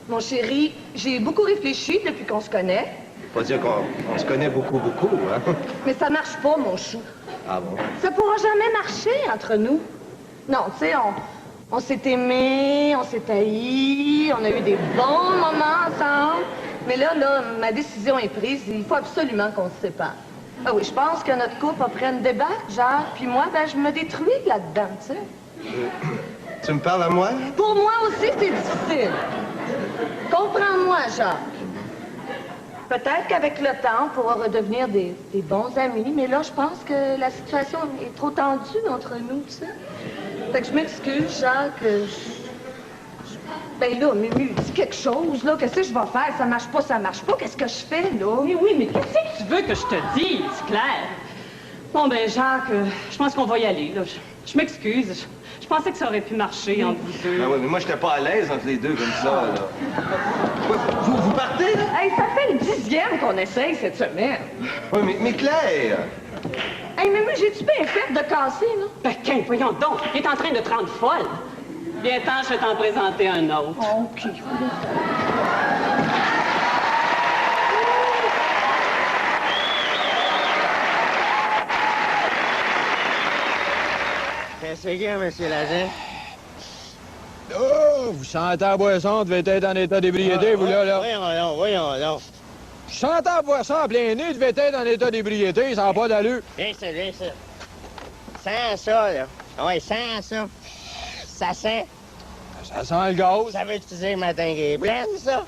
Mon chéri, j'ai beaucoup réfléchi depuis qu'on se connaît. Faut dire qu'on se connaît beaucoup, hein? Mais ça marche pas, mon chou. Ah bon? Ça pourra jamais marcher entre nous. Non, tu sais, on s'est aimés, on s'est haïs, on a eu des bons moments ensemble. Mais là, ma décision est prise. Il faut absolument qu'on se sépare. Ah oui, je pense que notre couple a pris une débarque, genre, puis moi, ben, je me détruis là-dedans, tu sais. Tu me parles à moi? Pour moi aussi, c'est difficile. Comprends-moi, Jacques. Peut-être qu'avec le temps, on pourra redevenir des bons amis, mais là, je pense que la situation est trop tendue entre nous, tu sais. Fait que je m'excuse, Jacques. Ben là, Mumu, dis quelque chose, là. Qu'est-ce que je vais faire? Ça marche pas. Qu'est-ce que je fais, là? Mais oui, mais qu'est-ce que tu veux que je te dise, Claire? Bon, ben, Jacques, je pense qu'on va y aller, là. Je m'excuse. Je pensais que ça aurait pu marcher entre vous deux. Ben oui, mais moi, j'étais pas à l'aise entre les deux comme ça, là. Vous partez, là? Hey, ça fait le 10e qu'on essaye cette semaine. Oui, mais Claire! Hey, Mumu, j'ai-tu bien fait de casser, là? Ben, qu'un, voyons donc, il est en train de te rendre folle. Bien temps, je vais t'en présenter un autre. OK. Qu'est-ce qu'il y a, monsieur l'agent? Oh, vous sentez la boisson, devez être en état d'ébriété, vous, là. Voyons donc. Je sentais la boisson en plein nez, devez être en état d'ébriété, ça n'a pas d'allure. Viens ça. Sens ça, là. Ouais, sens ça. Ça sent. Ça sent le gaz. Ça veut utiliser ma dingue est pleine, ça?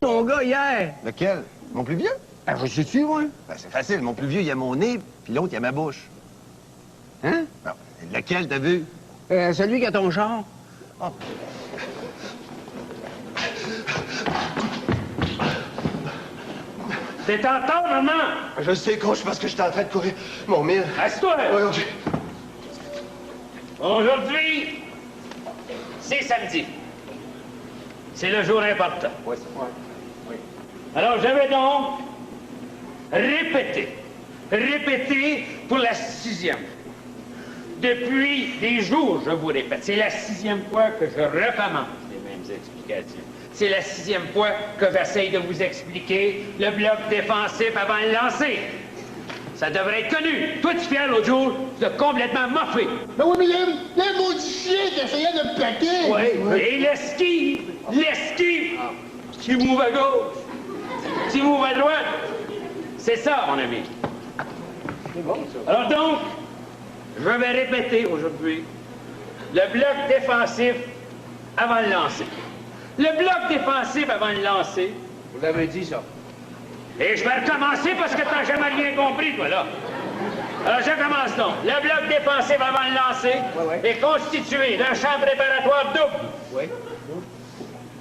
Ton gars, hier. Lequel? Mon plus vieux? Ben, je sais-tu, moi? Ben, c'est facile. Mon plus vieux, il a mon nez, puis l'autre, il a ma bouche. Hein? Non, lequel t'as vu? Celui qui a ton char. Oh. T'es en retard, maman! Je sais, coach, parce que j'étais en train de courir mon mille. Assieds-toi! Oui, OK. Aujourd'hui, c'est samedi. C'est le jour important. Oui. Alors, je vais donc répéter pour la 6e. Depuis des jours, je vous répète, c'est la 6e fois que je recommence les mêmes explications. C'est la 6e fois que j'essaye de vous expliquer le bloc défensif avant le lancer. Ça devrait être connu. Toi, tu fais l'autre jour, tu as complètement moffé. Ben oui, mais le maudit chien qui essayait de me plaquer! Oui. Et l'esquive, tu mouves à gauche, tu mouves à droite. C'est ça, mon ami. C'est bon, ça. Alors donc, je vais répéter aujourd'hui le bloc défensif avant le lancer. Le bloc défensif avant le lancer. Vous l'avez dit, ça. Et je vais recommencer parce que t'as jamais rien compris, toi, là. Alors, je commence donc. Le bloc défensif avant le lancer est constitué d'un champ préparatoire double. Oui.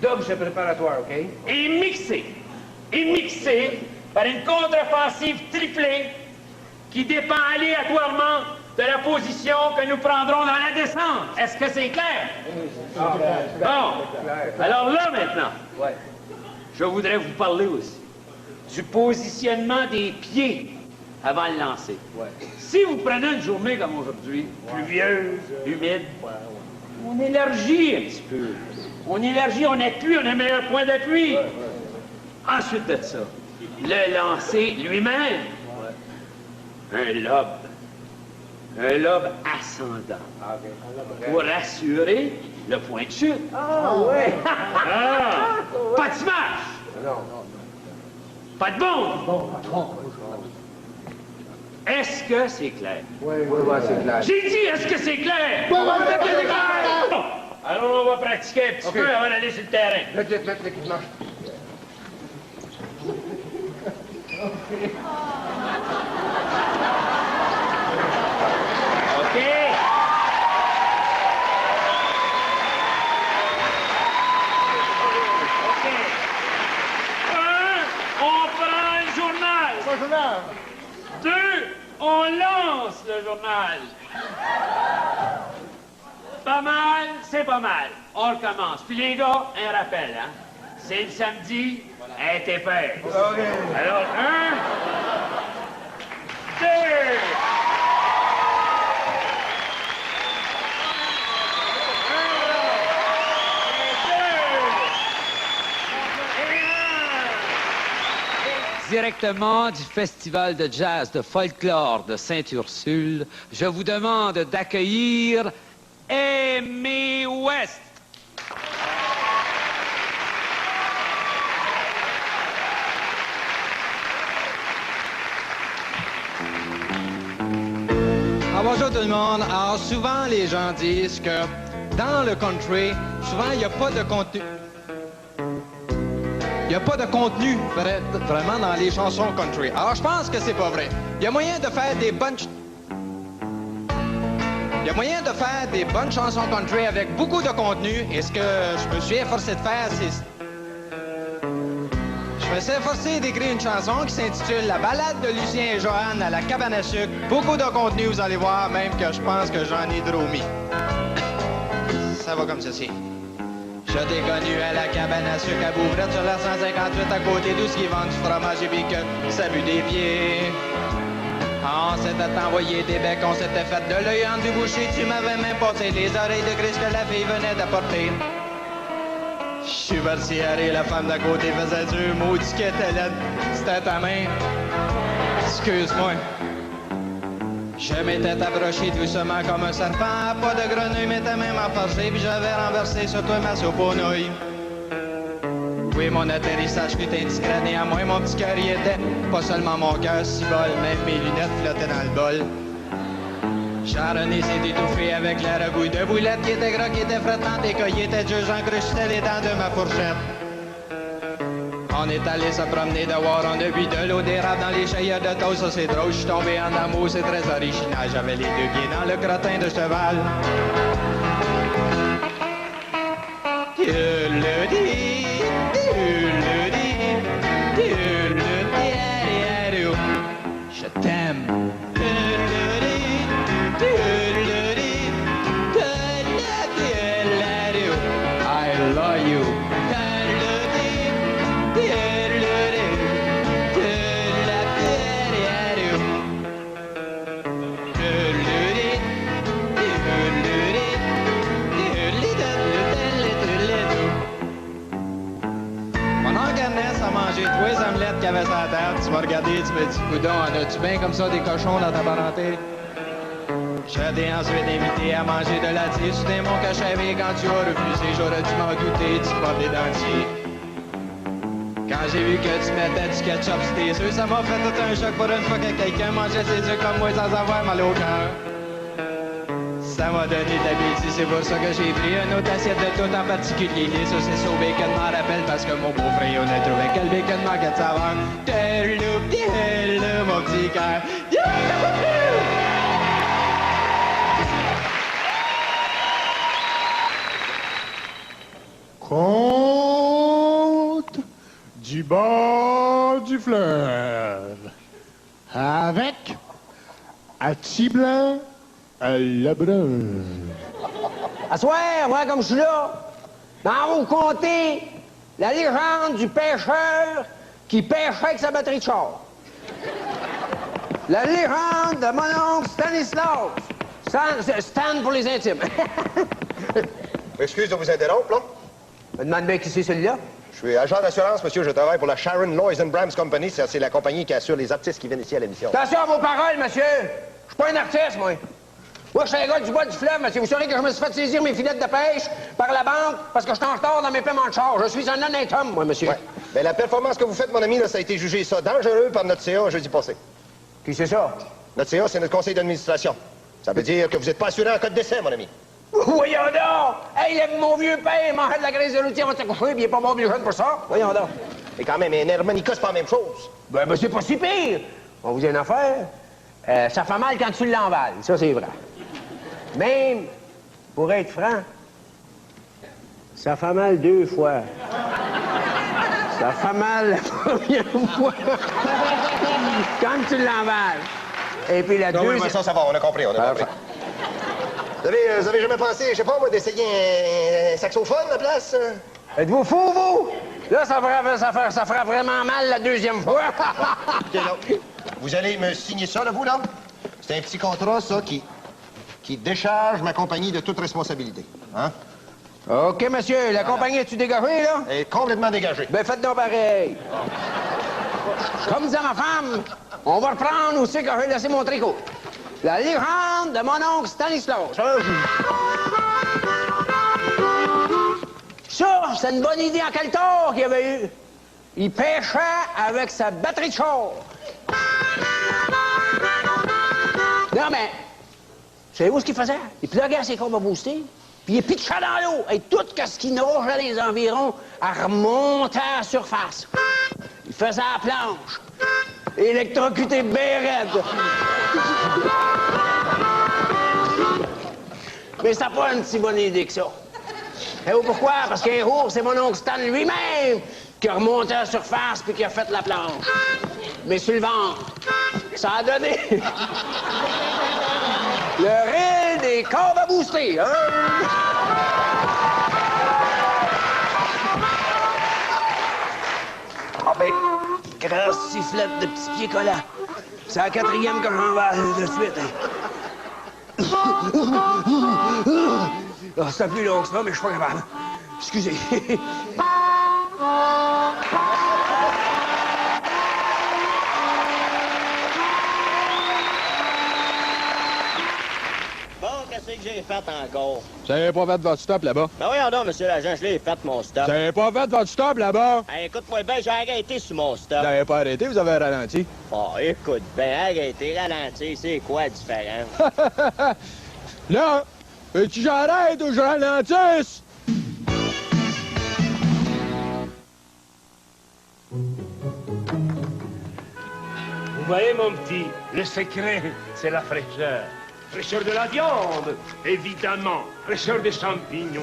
Double, c'est préparatoire, OK? Et mixé par une contre-offensive triplée qui dépend aléatoirement de la position que nous prendrons dans la descente. Est-ce que c'est clair? Bon. Alors là, maintenant, je voudrais vous parler aussi du positionnement des pieds avant le lancer. Si vous prenez une journée comme aujourd'hui, pluvieuse, humide, on élargit un petit peu. On élargit, on appuie, on a un meilleur point d'appui. Ensuite de ça, le lancer lui-même, un lobe ascendant, pour assurer le point de chute. Pas de smash! Pas de bombe! Est-ce que c'est clair? Oui, c'est clair. J'ai dit, est-ce que c'est clair? C'est clair! Bon, alors on va pratiquer un petit peu avant d'aller sur le terrain. Le marche. OK? OK. 1, on prend le journal. 2, on lance le journal. Pas mal, c'est pas mal. On recommence. Puis les gars, un rappel, hein? C'est le samedi, elle est épaisse. Alors, 1, 2... directement du Festival de jazz de folklore de Sainte-Ursule, je vous demande d'accueillir Amy West. Bonjour tout le monde. Alors, souvent, les gens disent que dans le country, souvent, il n'y a pas de contenu. Il n'y a pas de contenu vraiment dans les chansons country. Alors, je pense que c'est pas vrai. Il y a moyen de faire des bonnes... Il y a moyen de faire des bonnes chansons country avec beaucoup de contenu. Et ce que je me suis efforcé de faire, c'est... Je me suis efforcé d'écrire une chanson qui s'intitule « La balade de Lucien et Joanne à la cabane à sucre ». Beaucoup de contenu, vous allez voir, même que je pense que j'en ai trop mis. Ça va comme ceci. Je t'ai connu à la cabane à sucre à Bouvrette sur la 158 à côté d'où qui vendent du fromage et bacon. Ça bu des pieds. On s'était envoyé des becs, on s'était fait de l'œil en du boucher. Tu m'avais même porté les oreilles de Christ que la fille venait d'apporter. Je suis parti à rire, la femme d'à côté faisait Dieu, maudit qu'elle était laide. C'était ta main. Excuse-moi. Je m'étais approché doucement comme un serpent, pas de grenouille, mais ta main m'a forcé, puis j'avais renversé sur toi ma soupe aux nouilles. Oui, mon atterrissage fut indiscret, néanmoins mon petit cœur y était. Pas seulement mon cœur, si bol, même mes lunettes flottaient dans le bol. Charronné s'est étouffé avec la rabouille de boulettes qui était gras, qui était flottante et qu'il était Dieu, j'encruchtais les dents de ma fourchette. On est allé se promener dehors, on a bu de l'eau d'érable dans les chayeurs de toast, ça c'est drôle, je suis tombé en amour, c'est très original, j'avais les deux pieds dans le crottin de cheval. Je t'aime. I love you. Manger 3 omelettes qu'il y avait sur la table, tu m'as regardé, tu m'as dit, coudon, en as-tu bien comme ça des cochons dans ta parenté? Je t'ai ensuite invité à manger de la tire, soudain mon cachet, mais quand tu as refusé, j'aurais dû m'en douter, tu portes des dentiers. Quand j'ai vu que tu mettais du ketchup sur tes œufs, ça m'a fait tout un choc pour une fois que quelqu'un mangeait ses œufs comme moi sans avoir mal au cœur. Ça m'a donné de l'appétit, c'est pour ça que j'ai pris une autre assiette de tout, en particulier les saucisses au bacon m'en rappelle parce que mon beau-frère, on a trouvé que le bacon manquait de saveur. Mon petit cœur. Conte du bord du fleuve avec à Tiblan à la brun. À soir, voilà comme je suis là, dans vos comtés, la légende du pêcheur qui pêchait avec sa batterie de char. La légende de mon oncle Stanislas. Stan pour les intimes. Excuse de vous interrompre, là. Me demande bien qui c'est celui-là. Je suis agent d'assurance, monsieur. Je travaille pour la Sharon Lois and Brahms Company. C'est la compagnie qui assure les artistes qui viennent ici à l'émission. Attention à vos paroles, monsieur. Je suis pas un artiste, moi. Moi, je suis un gars du bois du fleuve, monsieur. Vous saurez que je me suis fait saisir mes filets de pêche par la banque parce que je suis en retard dans mes paiements de char. Je suis un honnête homme, moi, monsieur. Ouais. Ben, la performance que vous faites, mon ami, là, ça a été jugé ça dangereux par notre CA jeudi passé. Qui c'est ça? Notre CA, c'est notre conseil d'administration. Ça veut dire que vous n'êtes pas assuré en cas de décès, mon ami. Voyons donc! Hey, mon vieux père mangeait de la graisse de routier avant de se coucher, puis il est pas mort plus jeune pour ça. Voyons donc. Et quand même, un harmonica, c'est pas la même chose. Ben, c'est pas si pire. On vous dit une affaire. Ça fait mal quand tu l'emballes, ça, c'est vrai. Même, pour être franc, ça fait mal 2 fois. Ça fait mal la première fois. Quand tu l'emballes. Et puis la deuxième... Oui, mais ça va, on a compris, Vous avez jamais pensé, je sais pas moi, d'essayer un saxophone à la place? Êtes-vous fou, vous? Là, ça fera vraiment mal la deuxième fois. Écoutez, là, vous allez me signer ça, là, vous, là? C'est un petit contrat, ça, qui décharge ma compagnie de toute responsabilité. Hein? OK, monsieur. La compagnie, es-tu dégagée, là? Elle est complètement dégagée. Ben, faites donc pareil. Comme disait ma femme, on va reprendre où c'est que j'ai laissé mon tricot. La légende de mon oncle Stanislas. Ça, c'est une bonne idée à quel tort qu'il avait eu. Il pêchait avec sa batterie de char. Non, mais, savez-vous ce qu'il faisait? Il pluguait ses corbes à booster, puis il pitchait dans l'eau, et tout ce qui nageait dans les environs, à remonter à la surface. Il faisait la planche. Électrocuté bien raide. Mais c'est pas une si bonne idée que ça. Savez-vous pourquoi? Parce qu'un jour, c'est mon oncle Stan lui-même qui a remonté à la surface puis qui a fait la planche. Mais sur le ventre, ça a donné le ré des cordes à booster, hein? Ah ben, grosse sifflette de petits pieds collants. C'est la 4e que j'en vais de suite, hein. Ah, c'est plus long que ça, mais je suis pas capable. Excusez. Bon, qu'est-ce que j'ai fait encore? Vous avez pas fait votre stop là-bas? Ben voyons donc, monsieur l'agent, je l'ai fait, mon stop. Vous avez pas fait votre stop là-bas? Hey, écoute-moi bien, j'ai arrêté sur mon stop. Vous n'avez pas arrêté, vous avez ralenti. Oh, écoute bien, arrêter, ralentir, c'est quoi la différence? Là, veux-tu que j'arrête ou je ralentisse? Vous voyez, mon petit, le secret, c'est la fraîcheur. Fraîcheur de la viande, évidemment. Fraîcheur des champignons,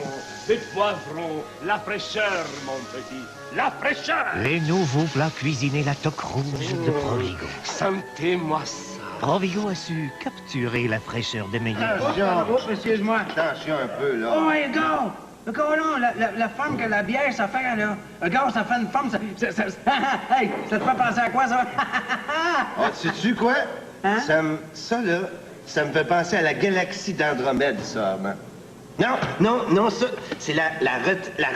des poivrons. La fraîcheur, mon petit. La fraîcheur! Les nouveaux plats cuisinés, la toque rouge de Provigo. Sentez-moi ça. Provigo a su capturer la fraîcheur des meilleurs. Attention, excuse-moi. Attention un peu, là. Oh, hey, gars! La forme que la bière, ça fait, là. Gars, ça fait une forme, hey, ça te fait penser à quoi, ça? Ah, sais-tu quoi? Hein? Ça, là, ça me fait penser à la galaxie d'Andromède, ça, man. Non, ça, c'est la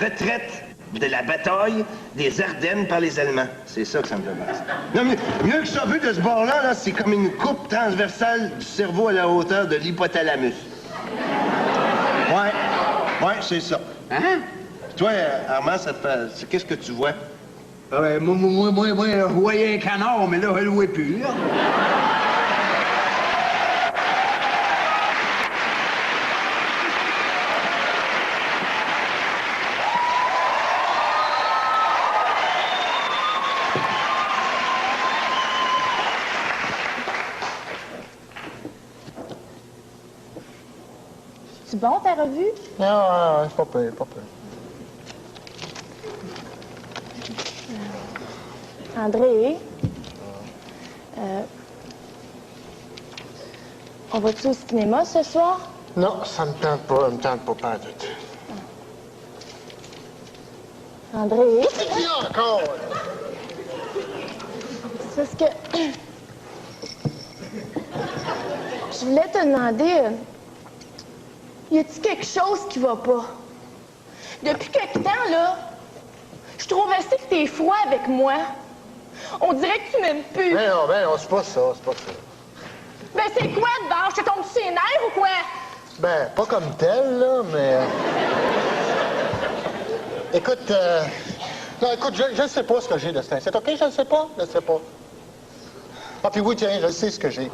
retraite de la bataille des Ardennes par les Allemands. C'est ça que ça me fait penser. Non, mais mieux que ça, vu de ce bord-là, là, c'est comme une coupe transversale du cerveau à la hauteur de l'hypothalamus. Ouais, c'est ça. Hein? Toi, Armand, ça te fait... Qu'est-ce que tu vois? Moi, je voyais un canard, mais là, je le vois plus, là. C'est bon, ta revue? Non, c'est pas pire, pas pire. André, on va-tu au cinéma ce soir? Non, ça me tente pas, pas du tout. André? Dis encore! C'est parce que... Je voulais te demander... Y a-t-il quelque chose qui va pas? Depuis quelque temps, là, je trouve assez que t'es froid avec moi. On dirait que tu m'aimes plus. Ben non, c'est pas ça, c'est pas ça. Ben c'est quoi de bord? Je te tombe sur les nerfs ou quoi? Ben, pas comme tel, là, mais... Écoute, non, écoute, je ne sais pas ce que j'ai de cet incite, OK? Je ne sais pas, Ah, puis oui, tiens, je sais ce que j'ai.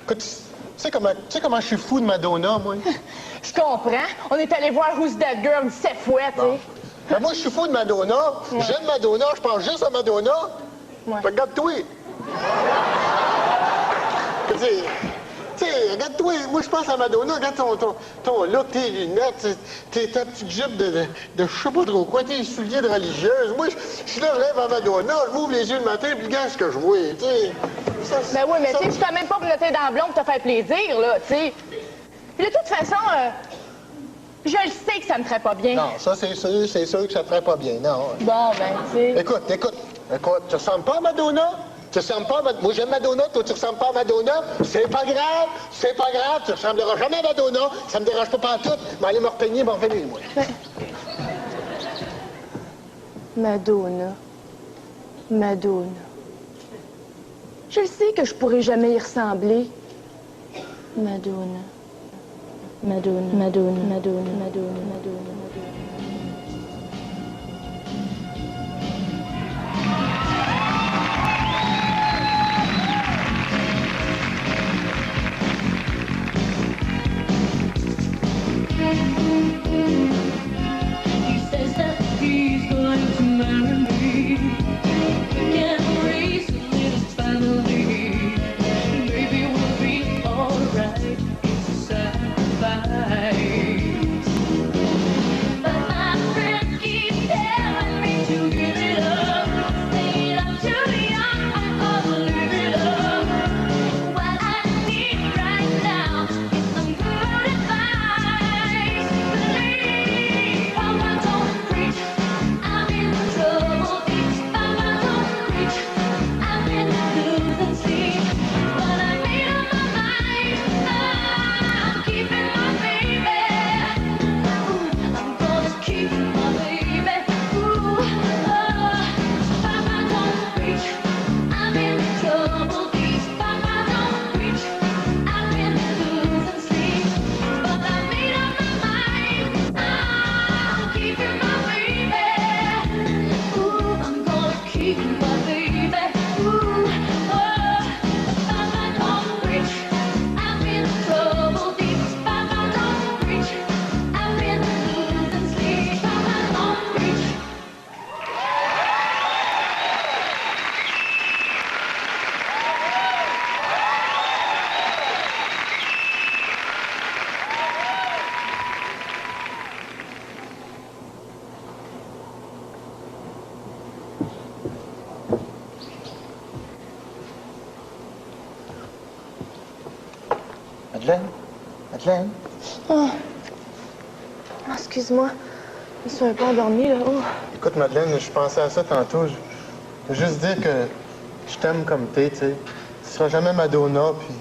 Écoute, tu sais comment je suis fou de Madonna, moi? Je comprends. On est allé voir Who's That Girl 7 fois, tu sais. Ben, moi, je suis fou de Madonna. Ouais. J'aime Madonna, je pense juste à Madonna. Ouais. Regarde-toi. Tu sais, regarde-toi. Moi, je pense à Madonna. Regarde ton look, tes lunettes, ta petite jupe de je sais pas trop quoi, tes souliers de religieuse. Moi, je suis là, je rêve à Madonna. Je m'ouvre les yeux le matin, puis regarde ce que je vois, tu sais. Ben oui, mais tu sais, je t'ai même pas noté dans le blond pour te faire plaisir, là, tu sais. Puis de toute façon, je le sais que ça me ferait pas bien. Non, ça, c'est sûr que ça te ferait pas bien, non. Bon, ben, tu sais... Écoute, tu ressembles pas à Madonna? Tu ressembles pas à Madonna? Moi, j'aime Madonna, toi, tu ressembles pas à Madonna? C'est pas grave, tu ressembleras jamais à Madonna, ça me dérange pas pantoute, mais allez me repeigner, m'en revenir, moi. Ben... Madonna. Madonna. Je le sais que je pourrai jamais y ressembler. Madonna. Madonna, Madonna, Madonna, Madonna, Madonna, Madonna. He says that he's going to marry me. Can't raise a little family. Maybe we'll be alright. It's a sacrifice. But my friends keep telling me to give it up. Saying I'm too young, I ought to live it up. What I need right now is some good advice. Believe Mama don't preach, I'm in trouble deep. Mama don't preach, I'm in losing sleep. But I made up my mind, I'm keeping my baby. Ooh, I'm gonna keep my baby. Ooh, Mama don't preach, I'm in trouble deep. Mama don't preach, I'm in losing sleep. But I made up my mind, I'm keeping my baby. Ooh, I'm gonna keep my baby. Ooh, Mama don't preach, I'm in trouble deep. Mama don't preach, I'm in losing sleep. Mama don't preach. Madeleine? Madeleine? Oh. Ah, excuse-moi. Je me suis un peu endormie, là. Oh. Écoute, Madeleine, je pensais à ça tantôt. Je veux juste dire que je t'aime comme t'es, tu sais. Tu seras jamais Madonna, puis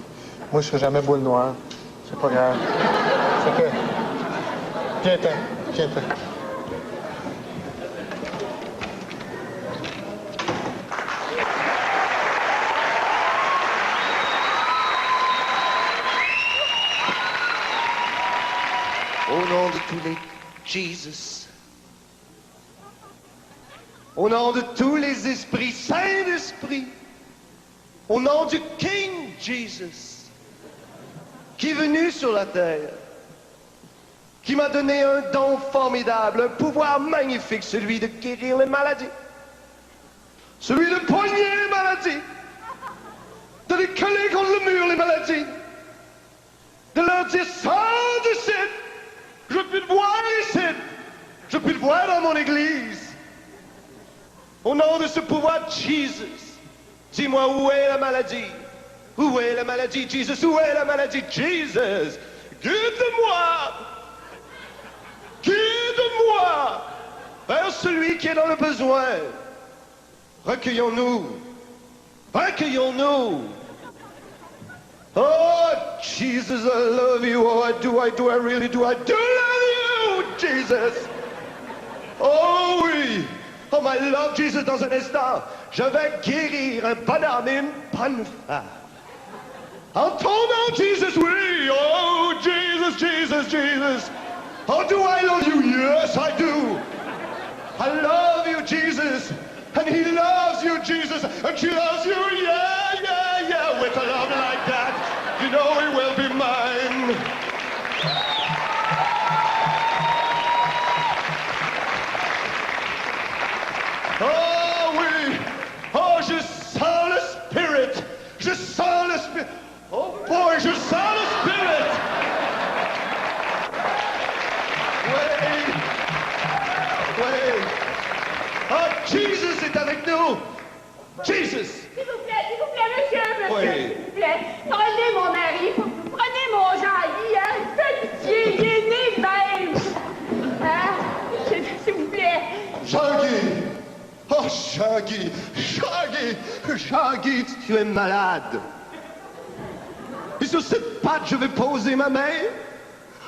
moi, je serai jamais Boule Noire. C'est pas grave. C'est que... Viens-t'en, viens-t'en. Au nom de tous les Jesus. Au nom de tous les esprits, Saint-Esprit. Au nom du King Jesus, qui est venu sur la terre, qui m'a donné un don formidable, un pouvoir magnifique, celui de guérir les maladies, celui de poigner les maladies, de les coller contre le mur, les maladies, de leur dire, sors d'ici, je peux te voir ici, je peux te voir dans mon église. Au nom de ce pouvoir, Jesus, dis-moi où est la maladie? Où est la maladie, Jesus? Où est la maladie, Jesus? Guide-moi! Guide-moi vers celui qui est dans le besoin. Recueillons-nous. Recueillons-nous. Oh, Jesus, I love you. Oh, I do, I really do. I do love you, Jesus. Oh, oui. Oh, my love, Jesus, dans un instant, je vais guérir un bonhomme et une bonne femme. En ton nom, Jesus, oui. Oh, Jesus, Jesus, Jesus. Oh, do I love you? Yes, I do. I love you, Jesus. And he loves you, Jesus. And she loves you, yeah, yeah, yeah. With a love like that, you know he will be mine. Oh, oui. Oh, je sens le Spirit. Je sens le Spirit. Oh, boy, je sens le Spirit. Oui. Oui. Oh, Jesus est avec nous. Jesus. S'il vous plaît, monsieur, Oui. s'il vous plaît. Prenez mon mari. Prenez mon Jean-Guy, hein. Faites pitié, il est né même. Hein? S'il vous plaît. Jean-Guy. Oh, Jean-Guy. Jean-Guy. Jean-Guy, tu es malade. Et sur cette patte, je vais poser ma main.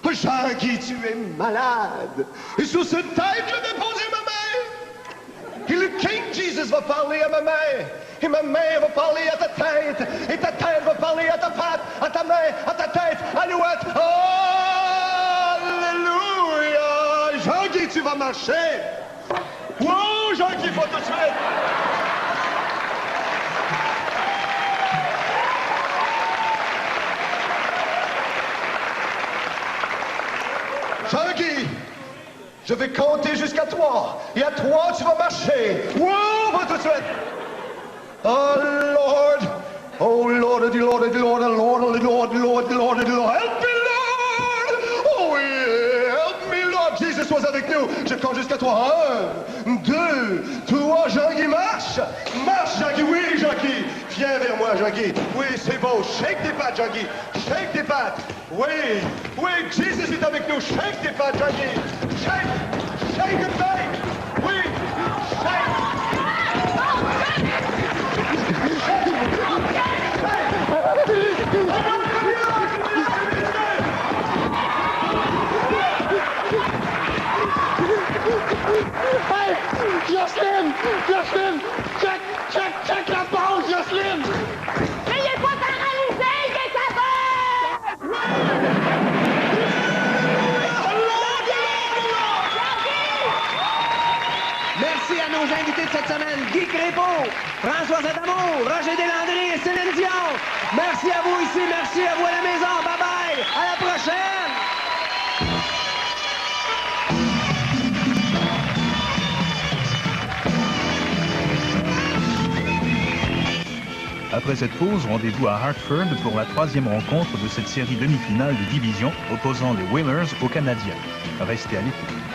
Oh, Jean-Guy, tu es malade. Et sur cette tête, je vais poser ma main. Et le King Jesus va parler à ma main, et ma main va parler à ta tête, et ta tête va parler à ta patte, à ta main, à ta tête, alouette. Alléluia! Jean-Guy, tu vas marcher! Wow, Jean-Guy, faut tout de suite! Jean-Guy, je vais compter jusqu'à 3. Et à 3, tu vas marcher. Wow, va tout de suite. Oh, Lord. Oh, Lord, Lord, Lord, Lord, Lord, Lord, Lord, Lord, Lord. Help me, Lord. Oh, yeah. Help me, Lord. Jésus, sois avec nous. Je compte jusqu'à 3. 1, 2, 3. Jean-Guy, marche. Marche, Jean-Guy. Oui, Jean-Guy. Viens vers moi, Jean-Guy. Oui, c'est beau. Shake tes pattes, Jean-Guy. Shake tes pattes. Oui, oui, Jésus est avec nous. Shake tes pattes, Jean-Guy. Shake, shake it back. Oui, shake. Hey, Jocelyne, Jocelyne, check la pause, Jocelyne. Mais il est pas paralysé, il est capable! Merci à nos invités de cette semaine, Guy Crépeau, Françoise Adamo, Roger Deslandry et Céline Dion. Merci à vous ici, merci à vous à la maison. Bye-bye, à la prochaine! Après cette pause, rendez-vous à Hartford pour la 3e rencontre de cette série demi-finale de division opposant les Whalers aux Canadiens. Restez à l'écoute.